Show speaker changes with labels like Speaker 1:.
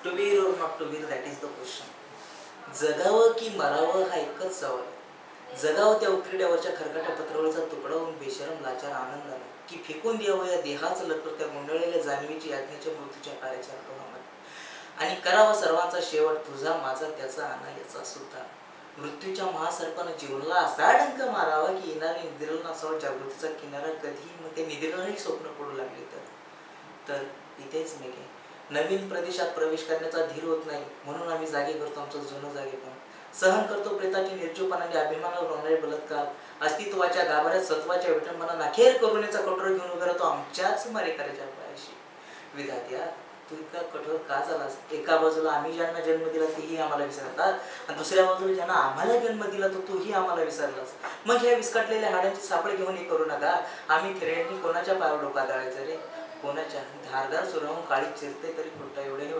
Speaker 1: To be or not to be, that is the question. जगावं की मरावं हा एकच सवाल आहे. जगावं त्या उकिरड्यावरच्या खरकाट्या पत्रावळीचा तुकडा होऊन बेशरम लाचार आनंदाने, की फेकून द्यावं या देहाचं लकर त्या गुंडळलेल्या जाणवीची यातनेच्या मृत्यूच्या काळाच्या अनुभवामध्ये, आणि करावा सर्वांचा शेवट तुझा माझा त्याचा आणा याचा सुद्धा. मृत्यूच्या महासर्पानं जीवनाला असा डंक मारावा की येणारे निद्रेला नसावा जागृतीचा किनारा. कधी मग ते निद्रेलाही स्वप्न पडू लागले तर इथेच मेघे नवीन प्रदेशात प्रवेश करण्याचा धीर होत नाही, म्हणून आम्ही जागे करतो आमचं जुनं जागेपण. सहन करतो प्रेताची निर्जीवपणाने अभिमानावर होणारे बलात्कार. अस्तित्वाच्या गाभाऱ्यात सत्वाच्या विटंबना नाखेर करुणेचा कठोर घेऊन उभा राहतो आमच्याच मारेकऱ्याच्या पायाशी. विधात्या तू इतका कठोर का झालास? एका बाजूला आम्ही ज्यांना जन्म दिला तेही आम्हाला विसरतात, आणि दुसऱ्या बाजूला ज्यांना आम्हाला जन्म दिला तो तूही आम्हाला विसरलास. मग ह्या विस्कटलेल्या हाडांची सापळ घेऊन हे करू नका. आम्ही थिरड्यांनी कोणाच्या पायावर डोका दाळायचं रे? कोणाच्या? धारदार सुरावून काळी चिरते तरी कुठं एवढेही